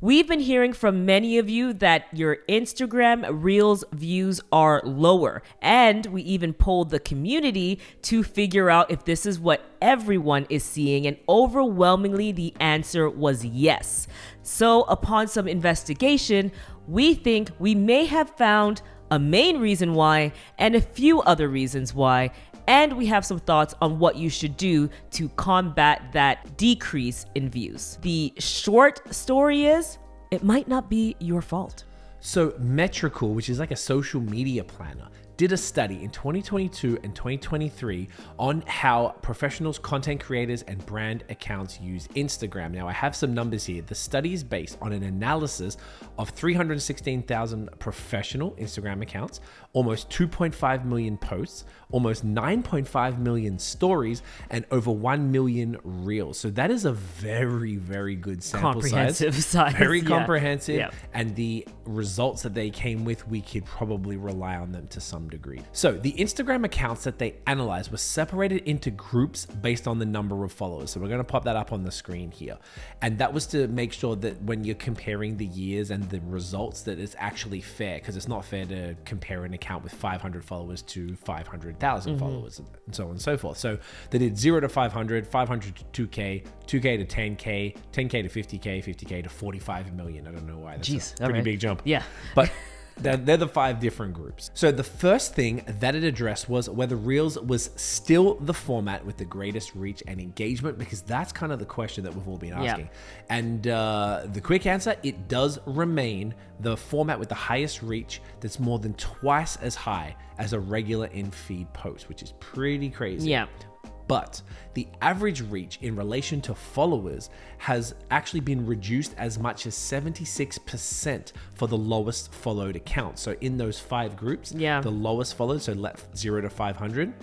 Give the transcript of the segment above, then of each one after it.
We've been hearing from many of you that your Instagram Reels views are lower, and we even polled the community to figure out if this is what everyone is seeing, and overwhelmingly the answer was yes. So upon some investigation, we think we may have found a main reason why and a few other reasons why, and we have some thoughts on what you should do to combat that decrease in views. The short story is, it might not be your fault. So Metrical, which is like a social media planner, did a study in 2022 and 2023 on how professionals, content creators, and brand accounts use Instagram. Now, I have some numbers here. The study is based on an analysis of 316,000 professional Instagram accounts, almost 2.5 million posts, almost 9.5 million stories, and over 1 million reels. So that is a very, very good sample size. Very comprehensive. Yeah. And the results that they came with, we could probably rely on them to some degree. So the Instagram accounts that they analyzed were separated into groups based on the number of followers. So we're going to pop that up on the screen here. And that was to make sure that when you're comparing the years and the results, that it's actually fair, because it's not fair to compare an account with 500 followers to 500,000 followers and so on and so forth. So they did 0 to 500, 500 to 2K, 2K to 10K, 10K to 50K, 50K to 45 million. I don't know why. That's a pretty big jump. Yeah. But they're the 5 different groups. So the first thing that it addressed was whether Reels was still the format with the greatest reach and engagement, because that's kind of the question that we've all been asking. Yeah. And the quick answer, it does remain the format with the highest reach that's more than twice as high as a regular in-feed post, which is pretty crazy. Yeah. But the average reach in relation to followers has actually been reduced as much as 76% for the lowest followed accounts. So in those 5 groups, the lowest followed, so 0 to 500,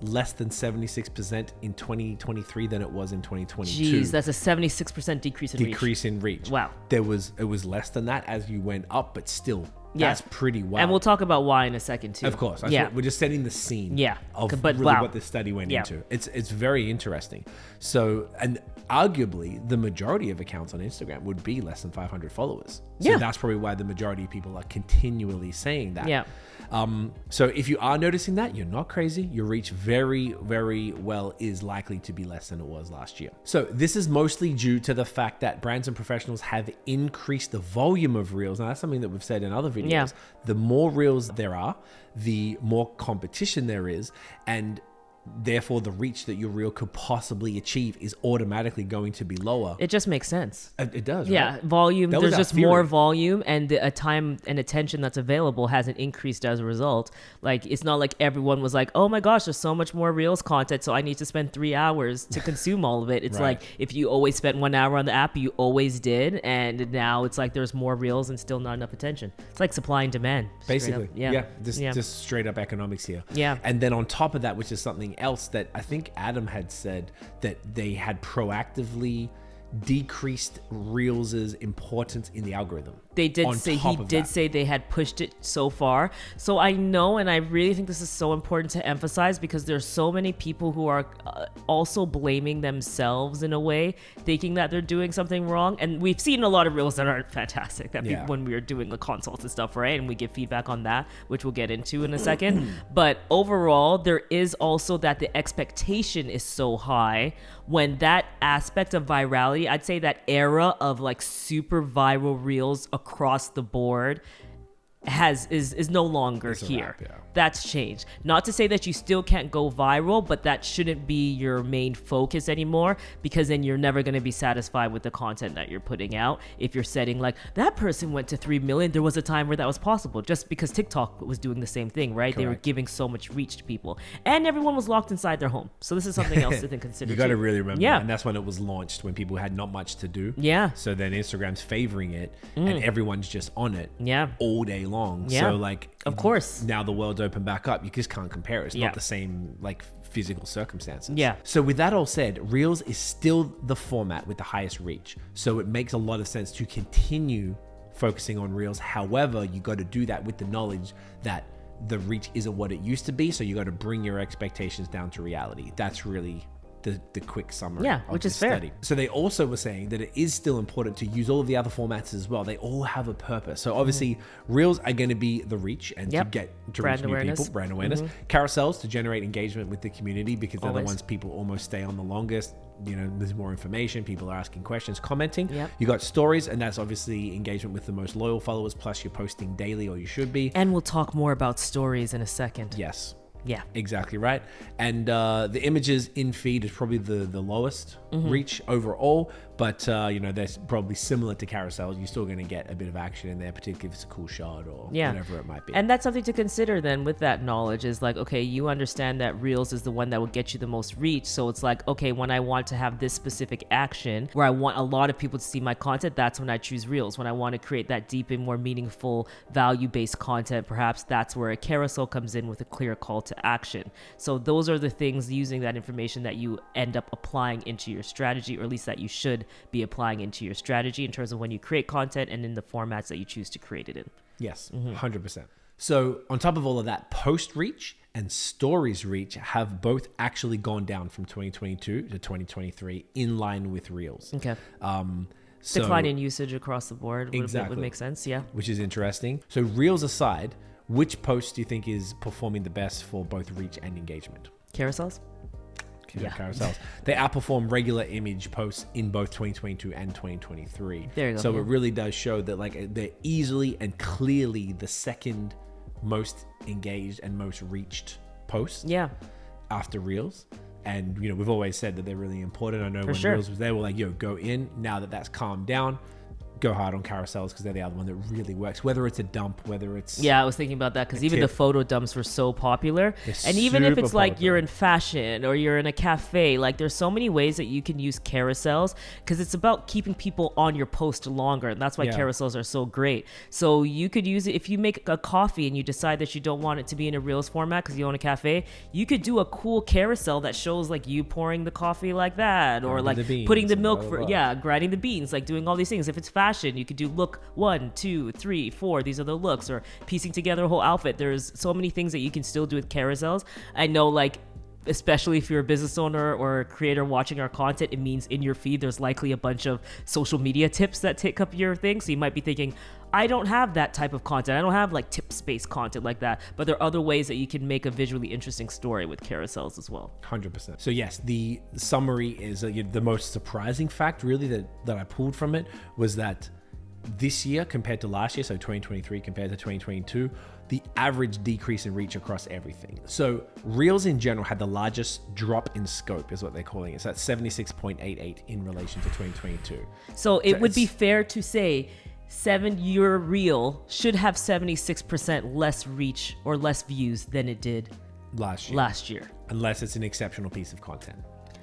less than 76% in 2023 than it was in 2022. Jeez, that's a 76% decrease in reach. Wow. It was less than that as you went up, but still, that's pretty wild. And we'll talk about why in a second too. Of course. We're just setting the scene of what this study went into. It's very interesting. So, and arguably the majority of accounts on Instagram would be less than 500 followers. So that's probably why the majority of people are continually saying that. Yeah. So if you are noticing that, you're not crazy. Your reach very, very well is likely to be less than it was last year. So this is mostly due to the fact that brands and professionals have increased the volume of reels. Now that's something that we've said in other videos. Yeah. The more reels there are, the more competition there is, and therefore the reach that your reel could possibly achieve is automatically going to be lower. It just makes sense. It does, yeah, right? Volume, there's just more volume, and the time and attention that's available hasn't increased as a result. Like, it's not like everyone was like, oh my gosh, there's so much more Reels content, so I need to spend 3 hours to consume all of it. It's right. Like, if you always spent 1 hour on the app, you always did, and now it's like there's more Reels and still not enough attention. It's like supply and demand. Basically. Just straight up economics here. Yeah. And then on top of that, which is something else that I think Adam had said, that they had proactively decreased Reels' importance in the algorithm. He did say they had pushed it so far. So I know, and I really think this is so important to emphasize, because there's so many people who are also blaming themselves in a way, thinking that they're doing something wrong. And we've seen a lot of Reels that aren't fantastic, that people, when we are doing the consults and stuff, right? And we give feedback on that, which we'll get into in a second. But overall, there is also that the expectation is so high when that aspect of virality, I'd say that era of like super viral Reels across the board is no longer here. That's changed. Not to say that you still can't go viral, but that shouldn't be your main focus anymore, because then you're never going to be satisfied with the content that you're putting out. If you're setting like, that person went to 3 million, there was a time where that was possible, just because TikTok was doing the same thing, right? Correct. They were giving so much reach to people, and everyone was locked inside their home. So this is something else to consider. You got to really remember that. And that's when it was launched, when people had not much to do. Yeah. So then Instagram's favoring it, and everyone's just on it all day long. So like, of course, now the world's open back up, you just can't compare. It's not the same like physical circumstances. Yeah. So with that all said, Reels is still the format with the highest reach. So it makes a lot of sense to continue focusing on Reels. However, you got to do that with the knowledge that the reach isn't what it used to be. So you got to bring your expectations down to reality. That's really the quick summary Yeah, of which the is fair. study. So they also were saying that it is still important to use all of the other formats as well. They all have a purpose. So obviously Reels are going to be the reach and to get to Brand reach new awareness. people, brand awareness. Carousels to generate engagement with the community because they're the Always. ones people almost stay on the longest. You know, there's more information, people are asking questions, commenting. Yep. You got stories, and that's obviously engagement with the most loyal followers, plus you're posting daily, or you should be. And we'll talk more about stories in a second. Yes. Yeah. Exactly right. And the images in feed is probably the lowest reach overall, but you know, they're probably similar to carousels. You're still going to get a bit of action in there, particularly if it's a cool shot or whatever it might be. And that's something to consider then with that knowledge is like, okay, you understand that Reels is the one that will get you the most reach. So it's like, okay, when I want to have this specific action where I want a lot of people to see my content, that's when I choose Reels. When I want to create that deep and more meaningful value-based content, perhaps that's where a carousel comes in with a clear call to action. So those are the things using that information that you end up applying into your strategy, or at least that you should be applying into your strategy in terms of when you create content and in the formats that you choose to create it in. Yes, 100%. So on top of all of that, post reach and stories reach have both actually gone down from 2022 to 2023 in line with Reels. Okay. So, Decline in usage across the board Exactly. would make sense. Yeah. which is interesting. So Reels aside, which post do you think is performing the best for both reach and engagement? Carousels? Yeah. Carousels. They outperform regular image posts in both 2022 and 2023. There you go. So it really does show that like they're easily and clearly the second most engaged and most reached post Yeah. after Reels. And, you know, we've always said that they're really important. I know when sure. Reels was there, we're like, yo, go in. Now that that's calmed down, go hard on carousels because they're the other one that really works. Whether it's a dump, whether it's... Yeah, I was thinking about that because even the photo dumps were so popular. They're And even if super it's like popular. you're in fashion or you're in a cafe, like there's so many ways that you can use carousels because it's about keeping people on your post longer. And that's why Yeah. carousels are so great. So you could use it if you make a coffee and you decide that you don't want it to be in a Reels format because you own a cafe, you could do a cool carousel that shows like you pouring the coffee like that or Grinding like the beans putting the and milk blah, for, blah, blah. yeah, grinding the beans, like doing all these things. If it's fashion, you could do look 1, 2, 3, 4. These are the looks, or piecing together a whole outfit. There's so many things that you can still do with carousels. I know, like, especially if you're a business owner or a creator watching our content, it means in your feed there's likely a bunch of social media tips that take up your thing. So you might be thinking, I don't have that type of content. I don't have like tips-based content like that. But there are other ways that you can make a visually interesting story with carousels as well. 100%. So yes, the summary is the most surprising fact really that I pulled from it was that this year compared to last year, so 2023 compared to 2022, the average decrease in reach across everything. So Reels in general had the largest drop in scope is what they're calling it. So that's 76.88 in relation to 2022. So it would be fair to say your reel should have 76% less reach or less views than it did last year. year. Unless it's an exceptional piece of content.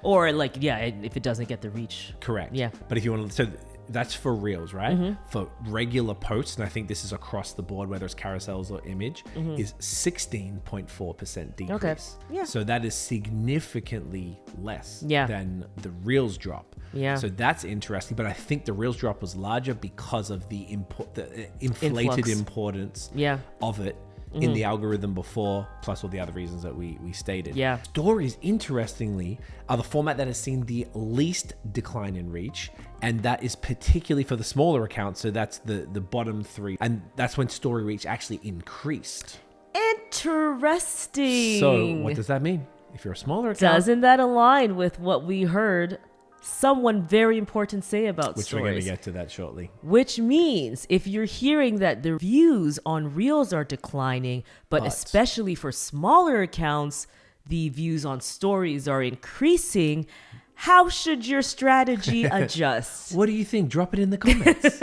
Or like, yeah, if it doesn't get the reach. Correct. Yeah. But if you want to, so that's for Reels, right? For regular posts, and I think this is across the board, whether it's carousels or image, is 16.4% decrease. Okay. Yeah. So that is significantly less than the Reels drop. Yeah. So that's interesting, but I think the Reels drop was larger because of the inflated Influx. importance Yeah. of it in the algorithm before, plus all the other reasons that we stated. Yeah. Stories, interestingly, are the format that has seen the least decline in reach, and that is particularly for the smaller accounts. So that's the bottom 3, and that's when story reach actually increased. Interesting. So what does that mean? If you're a smaller account, Doesn't that align with what we heard someone very important say about which stories? we're going to get to that shortly. Which means if you're hearing that the views on Reels are declining, but especially for smaller accounts, the views on stories are increasing, how should your strategy adjust? What do you think? Drop it in the comments.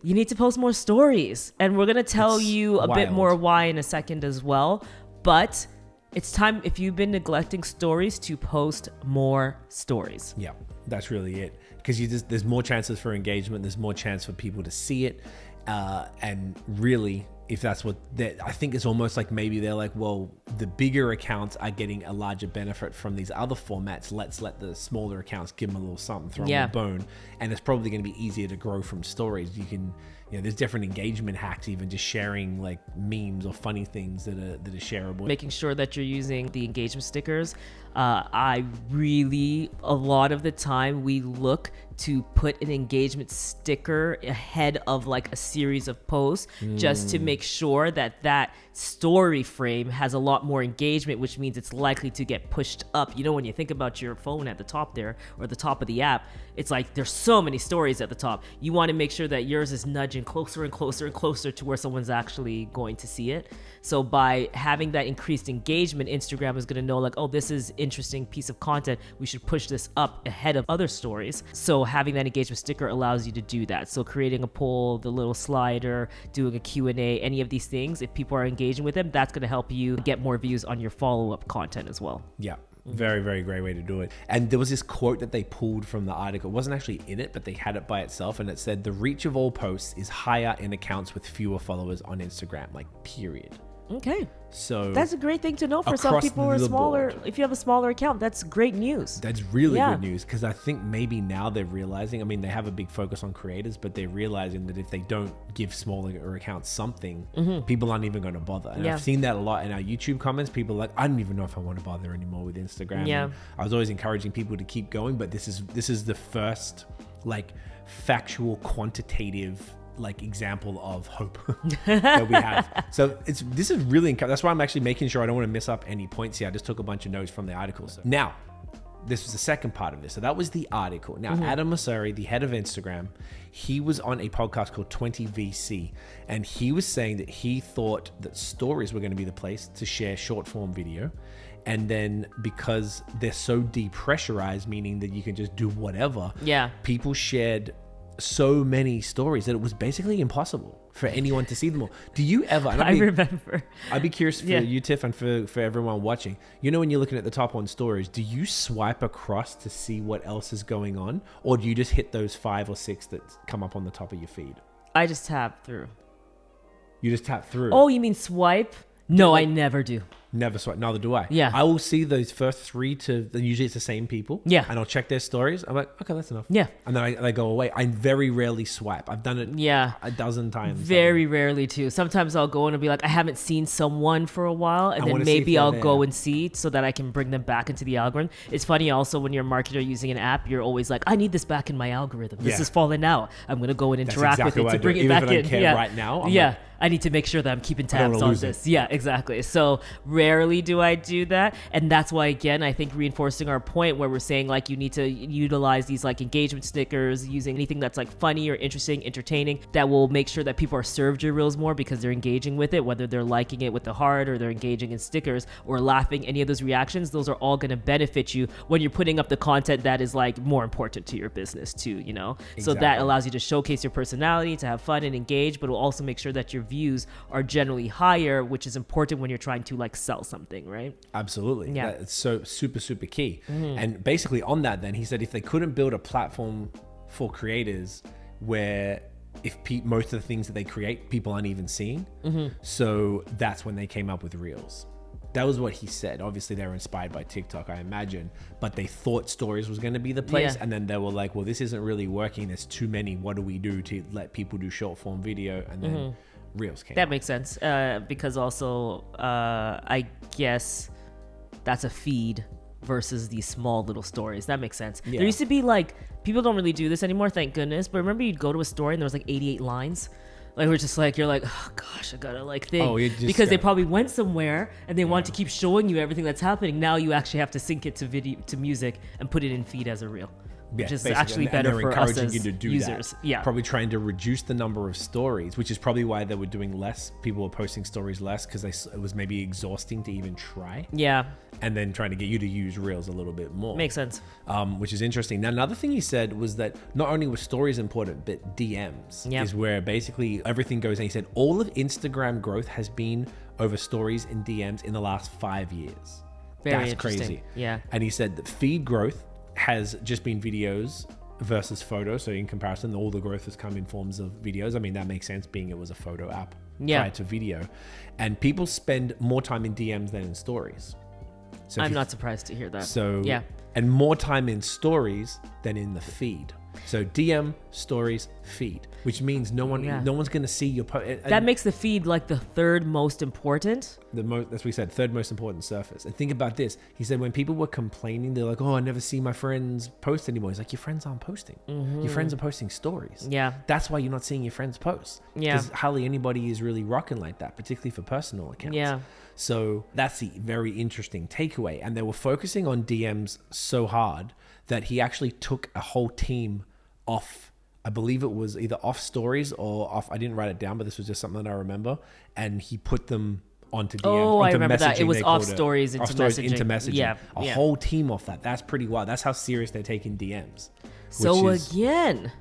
You need to post more stories. And we're going to tell It's you a bit wild. more why in a second as well. But it's time, if you've been neglecting stories, to post more stories. Yeah, that's really it. Because there's more chances for engagement. There's more chance for people to see it. And really, if that's what I think it's almost like maybe they're like, well, the bigger accounts are getting a larger benefit from these other formats. Let's let the smaller accounts give them a little something, throw them a bone. And it's probably going to be easier to grow from stories. You can, there's different engagement hacks, even just sharing like memes or funny things that are shareable. Making sure that you're using the engagement stickers. A lot of the time we look to put an engagement sticker ahead of like a series of posts just to make sure that story frame has a lot more engagement, which means it's likely to get pushed up. When you think about your phone at the top there or the top of the app, it's like there's so many stories at the top. You want to make sure that yours is nudging closer and closer and closer to where someone's actually going to see it. So by having that increased engagement, Instagram is going to know like, oh, this is interesting piece of content. We should push this up ahead of other stories. So having that engagement sticker allows you to do that. So creating a poll, the little slider, doing a Q&A, any of these things, if people are engaging with them, that's going to help you get more views on your follow-up content as well. Yeah. Very, very great way to do it. And there was this quote that they pulled from the article. It wasn't actually in it, but they had it by itself. And it said, the reach of all posts is higher in accounts with fewer followers on Instagram, like period. Okay. So that's a great thing to know for some people who are smaller. Board. If you have a smaller account, that's great news. That's really good news, because I think maybe now they're realizing, they have a big focus on creators, but they're realizing that if they don't give smaller accounts something, people aren't even going to bother. And I've seen that a lot in our YouTube comments. People are like, I don't even know if I want to bother anymore with Instagram. Yeah. And I was always encouraging people to keep going, but this is the first like factual, quantitative example of hope that we have. So this is really that's why I'm actually making sure I don't want to miss up any points here. I just took a bunch of notes from the article. So now this was the second part of this. So that was the article. Now Adam Mosseri, the head of Instagram, he was on a podcast called 20VC, and he was saying that he thought that stories were going to be the place to share short form video. And then because they're so depressurized, meaning that you can just do whatever, people shared so many stories that it was basically impossible for anyone to see them all. Do you ever? I remember. I'd be curious for you, Tiff, and for everyone watching. When you're looking at the top on stories, do you swipe across to see what else is going on, or do you just hit those 5 or 6 that come up on the top of your feed? I just tap through. You just tap through? Oh, you mean swipe? No, I never do. Never swipe. Neither do I. Yeah. I will see those first 3 usually it's the same people. Yeah. And I'll check their stories. I'm like, okay, that's enough. Yeah. And then they go away. I very rarely swipe. I've done it a dozen times. Very rarely too. Sometimes I'll go in and be like, I haven't seen someone for a while. And then maybe I'll go and see so that I can bring them back into the algorithm. It's funny also when you're a marketer using an app, you're always like, I need this back in my algorithm. This is falling out. I'm going to go and interact with it to bring it back in. Even if I don't care right now. I need to make sure that I'm keeping tabs on this. Yeah, exactly. So rarely do I do that. And that's why, again, I think reinforcing our point where we're saying like you need to utilize these like engagement stickers, using anything that's like funny or interesting, entertaining, that will make sure that people are served your reels more because they're engaging with it, whether they're liking it with the heart or they're engaging in stickers or laughing, any of those reactions, those are all going to benefit you when you're putting up the content that is like more important to your business too, Exactly. So that allows you to showcase your personality, to have fun and engage, but it will also make sure that your views are generally higher, which is important when you're trying to like sell something, right? Absolutely. Yeah. It's so super, super key. And basically on that, then he said if they couldn't build a platform for creators where if most of the things that they create, people aren't even seeing. So that's when they came up with Reels. That was what he said. Obviously, they were inspired by TikTok, I imagine, but they thought stories was going to be the place. And then they were like, well, this isn't really working. There's too many. What do we do to let people do short form video? And then Reels came. That makes sense. Because also, I guess that's a feed versus these small little stories. That makes sense. Yeah. There used to be like, people don't really do this anymore, thank goodness. But remember you'd go to a story and there was like 88 lines. Like we're just like, you're like, oh gosh, I gotta like think, because they probably went somewhere and they want to keep showing you everything that's happening. Now you actually have to sync it to music and put it in feed as a reel, which is actually better for us as users. Yeah, probably trying to reduce the number of stories, which is probably why they were doing less. People were posting stories less because it was maybe exhausting to even try. Yeah. And then trying to get you to use Reels a little bit more. Makes sense. Which is interesting. Now, another thing he said was that not only were stories important, but DMs is where basically everything goes. And he said all of Instagram growth has been over stories and DMs in the last 5 years. That's crazy. Yeah. And he said that feed growth has just been videos versus photos. So in comparison, all the growth has come in forms of videos. I mean, that makes sense being it was a photo app. prior to video. And people spend more time in DMs than in stories. So I'm not surprised to hear that. So, yeah. And more time in stories than in the feed. So DM, stories, feed, which means no one's going to see your post. That makes the feed like the third most important. That's what we said, third most important surface. And think about this. He said when people were complaining, they're like, oh, I never see my friends post anymore. He's like, your friends aren't posting. Your friends are posting stories. Yeah. That's why you're not seeing your friends post. Yeah. Because hardly anybody is really rocking like that, particularly for personal accounts. Yeah. So that's the very interesting takeaway. And they were focusing on DMs so hard that he actually took a whole team off. I believe it was either off stories or off. I didn't write it down, but this was just something that I remember. And he put them onto DM. Oh, onto I remember that. It was off stories into messaging. Yeah. A whole team off that. That's pretty wild. That's how serious they're taking DMs. So again,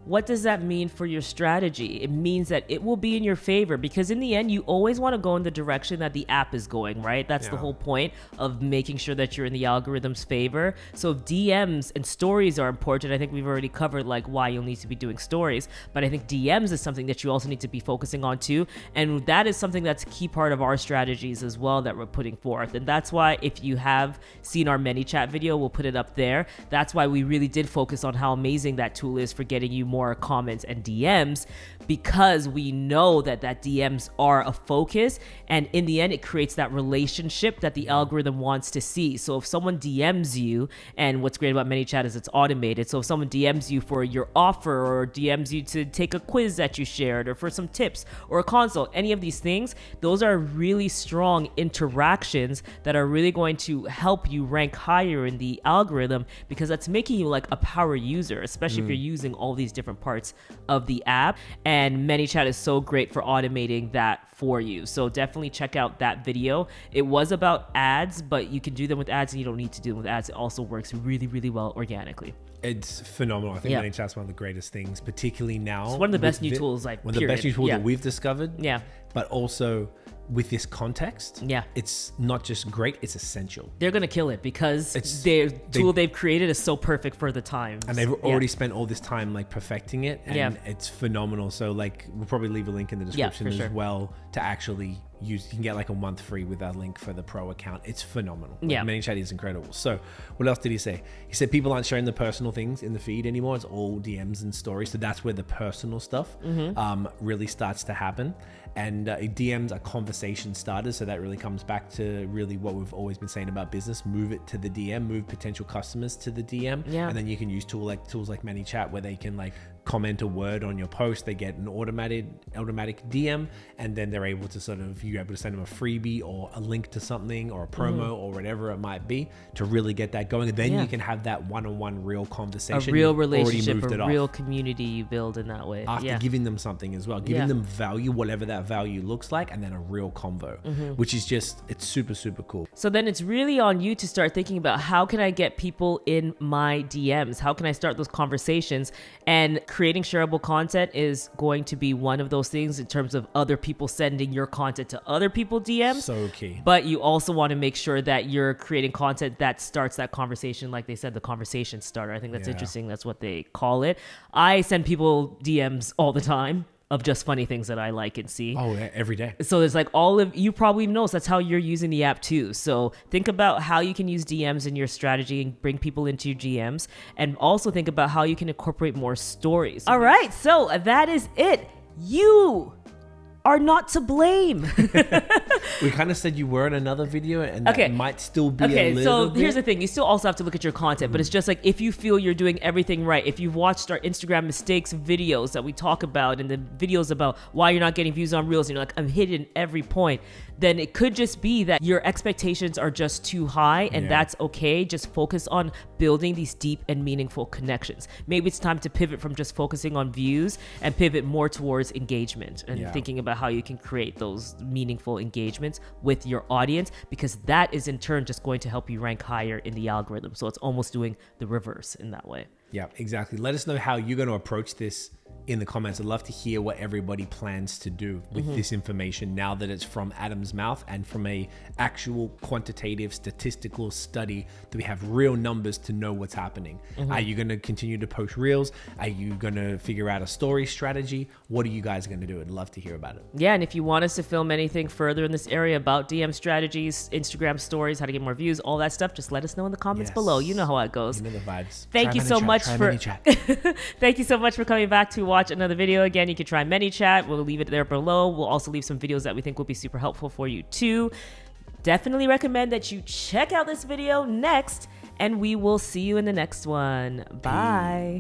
what does that mean for your strategy? It means that it will be in your favor because in the end, you always want to go in the direction that the app is going, right? That's the whole point of making sure that you're in the algorithm's favor. So DMs and stories are important. I think we've already covered like why you'll need to be doing stories, but I think DMs is something that you also need to be focusing on too. And that is something that's a key part of our strategies as well that we're putting forth. And that's why if you have seen our ManyChat video, we'll put it up there. That's why we really did focus on how amazing that tool is for getting you more comments and DMs, because we know that DMs are a focus, and in the end it creates that relationship that the algorithm wants to see. So if someone DMs you, and what's great about ManyChat is it's automated, so if someone DMs you for your offer or DMs you to take a quiz that you shared or for some tips or a consult, any of these things, those are really strong interactions that are really going to help you rank higher in the algorithm, because that's making you like a power user, especially if you're using all these different parts of the app. And ManyChat is so great for automating that for you. So definitely check out that video. It was about ads, but you can do them with ads and you don't need to do them with ads. It also works really, really well organically. It's phenomenal. I think ManyChat's one of the greatest things, particularly now. It's one of the best new tools, one of the best new tools that we've discovered. Yeah. But also with this context, yeah, it's not just great, it's essential. They're going to kill it because their tool they've created is so perfect for the times. And they've already spent all this time like perfecting it, and it's phenomenal. So like we'll probably leave a link in the description as well to actually use. You can get like a month free with our link for the pro account. It's phenomenal. Like, ManyChat is incredible. So what else did he say? He said people aren't sharing the personal things in the feed anymore. It's all DMs and stories. So that's where the personal stuff really starts to happen. And DMs are conversation starters. So that really comes back to really what we've always been saying about business. Move it to the DM, move potential customers to the DM. Yeah. And then you can use tools like ManyChat where they can like comment a word on your post. They get an automatic DM, and then they're able to you're able to send them a freebie or a link to something or a promo or whatever it might be to really get that going. And then you can have that one-on-one real conversation. A real relationship, a real community you build in that way. After giving them something as well, giving them value, whatever that value looks like, and then a real convo, which is just, it's super, super cool. So then it's really on you to start thinking about how can I get people in my DMs? How can I start those conversations? And creating shareable content is going to be one of those things in terms of other people sending your content to other people DMs. So key. But you also want to make sure that you're creating content that starts that conversation. Like they said, the conversation starter. I think that's interesting. That's what they call it. I send people DMs all the time of just funny things that I like and see. Oh, yeah, every day. So there's like you probably know, so that's how you're using the app too. So think about how you can use DMs in your strategy and bring people into your DMs, and also think about how you can incorporate more stories. All right, so that is it. You are not to blame. We kind of said you were in another video, and that might still be a little bit. Here's the thing. You still also have to look at your content, but it's just like if you feel you're doing everything right, if you've watched our Instagram mistakes videos that we talk about and the videos about why you're not getting views on Reels, and you're like, I'm hitting every point, then it could just be that your expectations are just too high, and that's okay. Just focus on building these deep and meaningful connections. Maybe it's time to pivot from just focusing on views and pivot more towards engagement and thinking about how you can create those meaningful engagements with your audience, because that is in turn just going to help you rank higher in the algorithm. So it's almost doing the reverse in that way. Yeah, exactly. Let us know how you're going to approach this in the comments. I'd love to hear what everybody plans to do with this information now that it's from Adam's mouth and from a actual quantitative statistical study that we have real numbers to know what's happening. Are you going to continue to post reels? Are you going to figure out a story strategy? What are you guys going to do? I'd love to hear about it. Yeah, and if you want us to film anything further in this area about DM strategies, Instagram stories, how to get more views, all that stuff, just let us know in the comments below. You know how it goes. You know the vibes. Thank you so much for thank you so much for coming back to watch another video. Again, you can try ManyChat. We'll leave it there below. We'll also leave some videos that we think will be super helpful for you too. Definitely recommend that you check out this video next, and we will see you in the next one. Bye.